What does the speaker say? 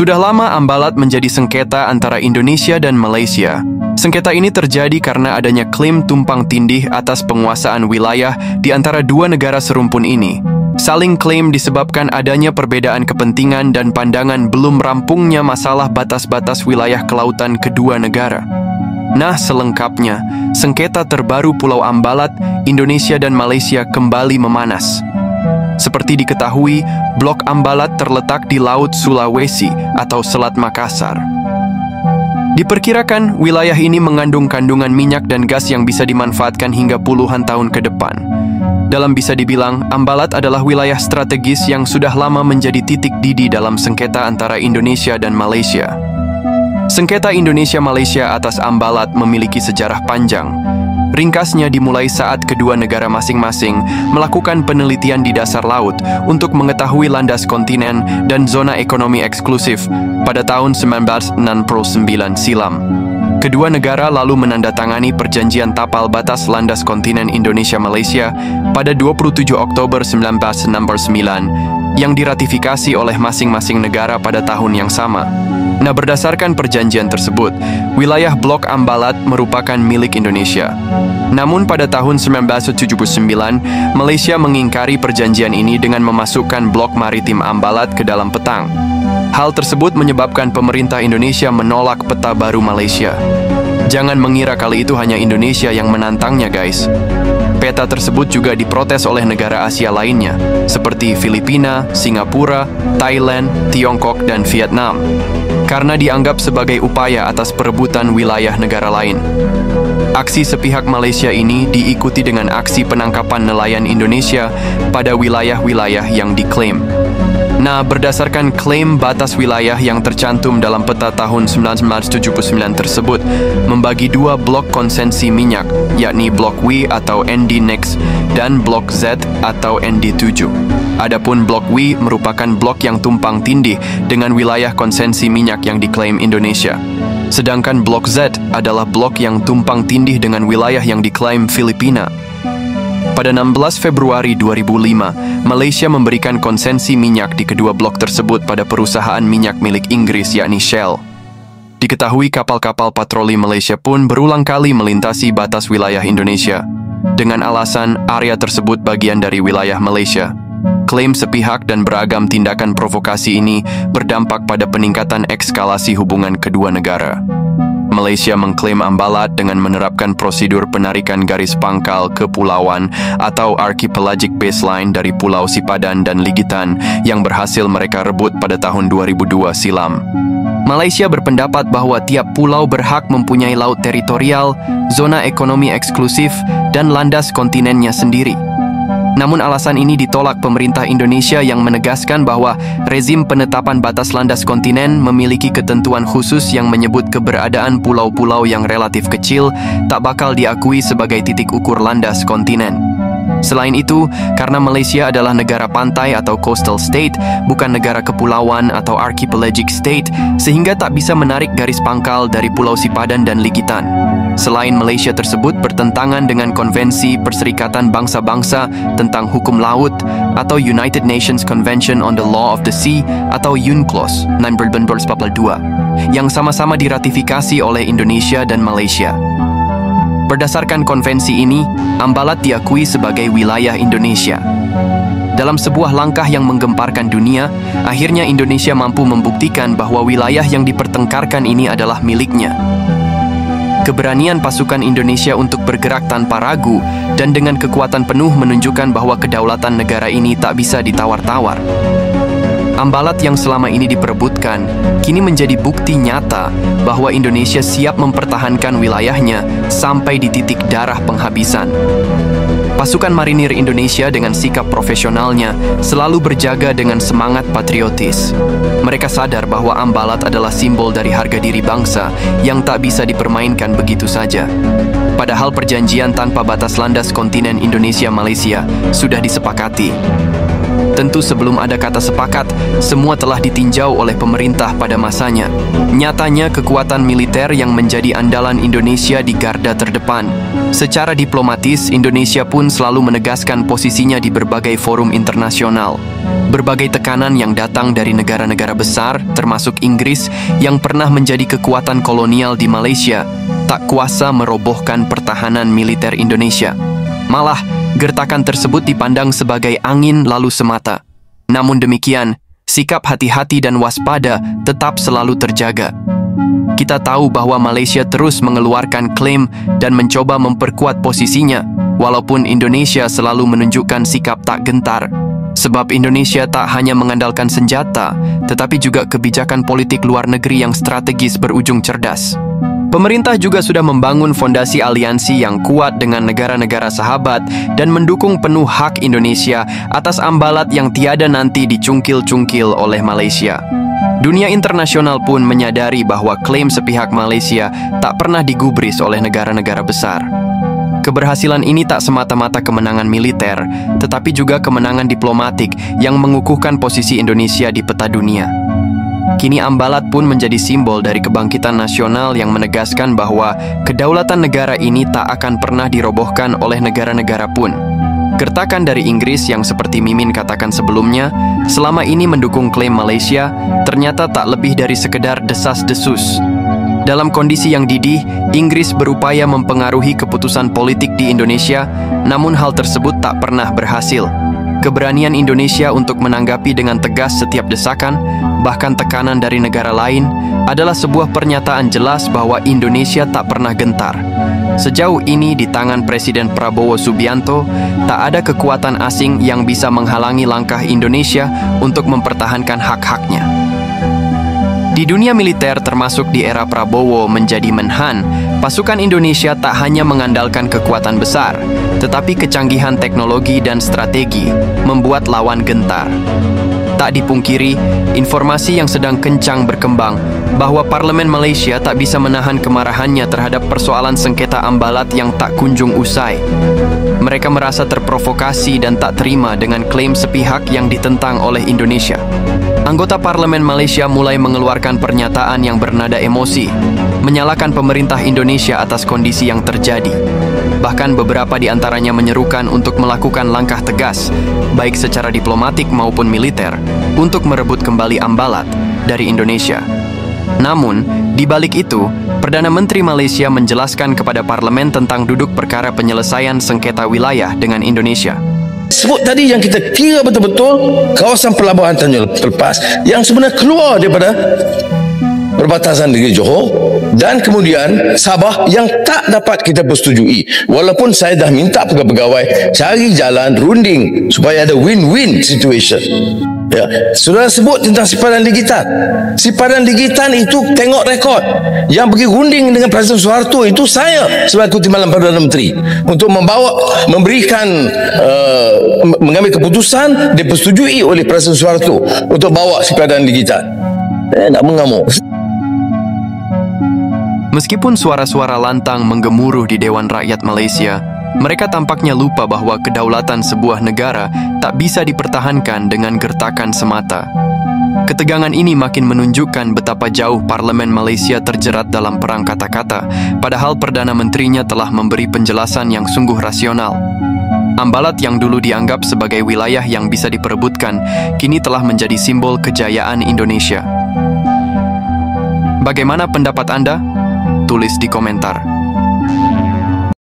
Sudah lama Ambalat menjadi sengketa antara Indonesia dan Malaysia. Sengketa ini terjadi karena adanya klaim tumpang tindih atas penguasaan wilayah di antara dua negara serumpun ini. Saling klaim disebabkan adanya perbedaan kepentingan dan pandangan belum rampungnya masalah batas-batas wilayah kelautan kedua negara. Nah, selengkapnya, sengketa terbaru Pulau Ambalat, Indonesia dan Malaysia kembali memanas. Seperti diketahui, Blok Ambalat terletak di Laut Sulawesi atau Selat Makassar. Diperkirakan, wilayah ini mengandung kandungan minyak dan gas yang bisa dimanfaatkan hingga puluhan tahun ke depan. Dalam bisa dibilang, Ambalat adalah wilayah strategis yang sudah lama menjadi titik didih dalam sengketa antara Indonesia dan Malaysia. Sengketa Indonesia-Malaysia atas Ambalat memiliki sejarah panjang. Ringkasnya dimulai saat kedua negara masing-masing melakukan penelitian di dasar laut untuk mengetahui landas kontinen dan zona ekonomi eksklusif pada tahun 1969 silam. Kedua negara lalu menandatangani perjanjian tapal batas landas kontinen Indonesia-Malaysia pada 27 Oktober 1969 yang diratifikasi oleh masing-masing negara pada tahun yang sama. Nah, berdasarkan perjanjian tersebut, wilayah Blok Ambalat merupakan milik Indonesia. Namun pada tahun 1979, Malaysia mengingkari perjanjian ini dengan memasukkan Blok Maritim Ambalat ke dalam petang. Hal tersebut menyebabkan pemerintah Indonesia menolak peta baru Malaysia. Jangan mengira kali itu hanya Indonesia yang menantangnya, guys. Peta tersebut juga diprotes oleh negara Asia lainnya, seperti Filipina, Singapura, Thailand, Tiongkok, dan Vietnam, karena dianggap sebagai upaya atas perebutan wilayah negara lain. Aksi sepihak Malaysia ini diikuti dengan aksi penangkapan nelayan Indonesia pada wilayah-wilayah yang diklaim. Nah, berdasarkan klaim batas wilayah yang tercantum dalam peta tahun 1979 tersebut, membagi dua blok konsensi minyak, yakni Blok W atau ND-NEX dan Blok Z atau ND7. Adapun Blok W merupakan blok yang tumpang tindih dengan wilayah konsensi minyak yang diklaim Indonesia. Sedangkan Blok Z adalah blok yang tumpang tindih dengan wilayah yang diklaim Filipina. Pada 16 Februari 2005, Malaysia memberikan konsensi minyak di kedua blok tersebut pada perusahaan minyak milik Inggris yakni Shell. Diketahui kapal-kapal patroli Malaysia pun berulang kali melintasi batas wilayah Indonesia dengan alasan area tersebut bagian dari wilayah Malaysia. Klaim sepihak dan beragam tindakan provokasi ini berdampak pada peningkatan ekskalasi hubungan kedua negara. Malaysia mengklaim Ambalat dengan menerapkan prosedur penarikan garis pangkal kepulauan atau archipelagic baseline dari Pulau Sipadan dan Ligitan yang berhasil mereka rebut pada tahun 2002 silam. Malaysia berpendapat bahwa tiap pulau berhak mempunyai laut teritorial, zona ekonomi eksklusif, dan landas kontinennya sendiri. Namun alasan ini ditolak pemerintah Indonesia yang menegaskan bahwa rezim penetapan batas landas kontinen memiliki ketentuan khusus yang menyebut keberadaan pulau-pulau yang relatif kecil tak bakal diakui sebagai titik ukur landas kontinen. Selain itu, karena Malaysia adalah negara pantai atau coastal state, bukan negara kepulauan atau archipelagic state, sehingga tak bisa menarik garis pangkal dari Pulau Sipadan dan Ligitan. Selain Malaysia tersebut bertentangan dengan Konvensi Perserikatan Bangsa-Bangsa tentang Hukum Laut atau United Nations Convention on the Law of the Sea atau UNCLOS 1942 yang sama-sama diratifikasi oleh Indonesia dan Malaysia. Berdasarkan konvensi ini, Ambalat diakui sebagai wilayah Indonesia. Dalam sebuah langkah yang menggemparkan dunia, akhirnya Indonesia mampu membuktikan bahwa wilayah yang dipertengkarkan ini adalah miliknya. Keberanian pasukan Indonesia untuk bergerak tanpa ragu dan dengan kekuatan penuh menunjukkan bahwa kedaulatan negara ini tak bisa ditawar-tawar. Ambalat yang selama ini diperebutkan, kini menjadi bukti nyata bahwa Indonesia siap mempertahankan wilayahnya sampai di titik darah penghabisan. Pasukan marinir Indonesia dengan sikap profesionalnya selalu berjaga dengan semangat patriotis. Mereka sadar bahwa Ambalat adalah simbol dari harga diri bangsa yang tak bisa dipermainkan begitu saja. Padahal perjanjian tanpa batas landas kontinen Indonesia-Malaysia sudah disepakati. Tentu sebelum ada kata sepakat, semua telah ditinjau oleh pemerintah pada masanya. Nyatanya kekuatan militer yang menjadi andalan Indonesia di garda terdepan. Secara diplomatis, Indonesia pun selalu menegaskan posisinya di berbagai forum internasional. Berbagai tekanan yang datang dari negara-negara besar, termasuk Inggris, yang pernah menjadi kekuatan kolonial di Malaysia, tak kuasa merobohkan pertahanan militer Indonesia. Malah, gertakan tersebut dipandang sebagai angin lalu semata. Namun demikian, sikap hati-hati dan waspada tetap selalu terjaga. Kita tahu bahwa Malaysia terus mengeluarkan klaim dan mencoba memperkuat posisinya, walaupun Indonesia selalu menunjukkan sikap tak gentar. Sebab Indonesia tak hanya mengandalkan senjata, tetapi juga kebijakan politik luar negeri yang strategis berujung cerdas. Pemerintah juga sudah membangun fondasi aliansi yang kuat dengan negara-negara sahabat dan mendukung penuh hak Indonesia atas ambalat yang tiada nanti dicungkil-cungkil oleh Malaysia. Dunia internasional pun menyadari bahwa klaim sepihak Malaysia tak pernah digubris oleh negara-negara besar. Keberhasilan ini tak semata-mata kemenangan militer, tetapi juga kemenangan diplomatik yang mengukuhkan posisi Indonesia di peta dunia. Kini ambalat pun menjadi simbol dari kebangkitan nasional yang menegaskan bahwa kedaulatan negara ini tak akan pernah dirobohkan oleh negara-negara pun. Gertakan dari Inggris yang seperti Mimin katakan sebelumnya, selama ini mendukung klaim Malaysia, ternyata tak lebih dari sekedar desas-desus. Dalam kondisi yang didih, Inggris berupaya mempengaruhi keputusan politik di Indonesia, namun hal tersebut tak pernah berhasil. Keberanian Indonesia untuk menanggapi dengan tegas setiap desakan, bahkan tekanan dari negara lain, adalah sebuah pernyataan jelas bahwa Indonesia tak pernah gentar. Sejauh ini di tangan Presiden Prabowo Subianto, tak ada kekuatan asing yang bisa menghalangi langkah Indonesia untuk mempertahankan hak-haknya. Di dunia militer termasuk di era Prabowo menjadi menhan, pasukan Indonesia tak hanya mengandalkan kekuatan besar, tetapi kecanggihan teknologi dan strategi membuat lawan gentar. Tak dipungkiri, informasi yang sedang kencang berkembang bahwa Parlemen Malaysia tak bisa menahan kemarahannya terhadap persoalan sengketa ambalat yang tak kunjung usai. Mereka merasa terprovokasi dan tak terima dengan klaim sepihak yang ditentang oleh Indonesia. Anggota Parlemen Malaysia mulai mengeluarkan pernyataan yang bernada emosi, menyalahkan pemerintah Indonesia atas kondisi yang terjadi. Bahkan beberapa di antaranya menyerukan untuk melakukan langkah tegas, baik secara diplomatik maupun militer, untuk merebut kembali ambalat dari Indonesia. Namun, di balik itu, Perdana Menteri Malaysia menjelaskan kepada parlemen tentang duduk perkara penyelesaian sengketa wilayah dengan Indonesia. Sebut tadi yang kita kira betul-betul kawasan pelabuhan Tanjung Lepas yang sebenarnya keluar daripada perbatasan negeri Johor dan kemudian Sabah yang tak dapat kita persetujui, walaupun saya dah minta pegawai-pegawai cari jalan runding supaya ada win-win situation. Ya, saudara sebut tentang sipadan digital. Sipadan digital itu tengok rekod yang pergi runding dengan Presiden Soeharto itu saya sebagai Timbalan Perdana Menteri untuk memberikan mengambil keputusan dipersetujui oleh Presiden Soeharto untuk bawa sipadan digital. Nak mengamuk. Meskipun suara-suara lantang menggemuruh di Dewan Rakyat Malaysia, mereka tampaknya lupa bahwa kedaulatan sebuah negara tak bisa dipertahankan dengan gertakan semata. Ketegangan ini makin menunjukkan betapa jauh Parlemen Malaysia terjerat dalam perang kata-kata, padahal Perdana Menterinya telah memberi penjelasan yang sungguh rasional. Ambalat yang dulu dianggap sebagai wilayah yang bisa diperebutkan, kini telah menjadi simbol kejayaan Indonesia. Bagaimana pendapat Anda? Tulis di komentar.